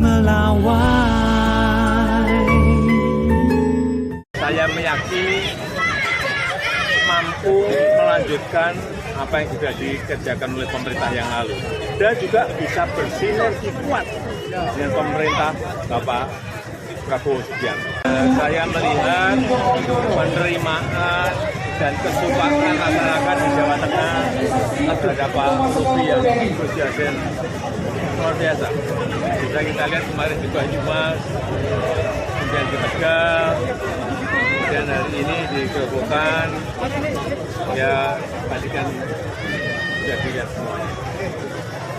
melawai. Saya meyakini mampu melanjutkan apa yang sudah dikerjakan oleh pemerintah yang lalu dan juga bisa bersinergi kuat dengan pemerintah Bapak Prabowo Subianto. Saya melihat penerimaan dan kesukaan masyarakat di Jawa Tengah terhadap Pak Lutfi yang Gus luar biasa. Bisa kita lihat kemarin di Banyumas, kemudian di Tegal, dan hari ini di Gerobokan, ya tadi kan sudah dilihat semuanya.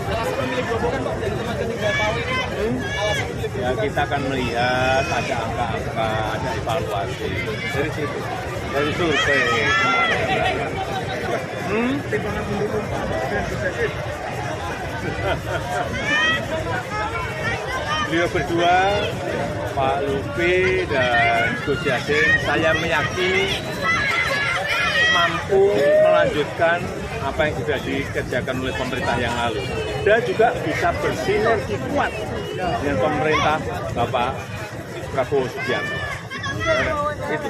Alasan memilih Gerobokan Pak dari teman ketiga Pawi ini Pak? Alasan memilih Ya kita akan melihat ada angka-angka, ada evaluasi dari situ, dari survei. Beliau berdua, Pak Lutfi dan Gus Yassin, saya meyakini mampu melanjutkan apa yang sudah dikerjakan oleh pemerintah yang lalu dan juga bisa bersinergi kuat dengan pemerintah Bapak Prabowo Subianto. Itu.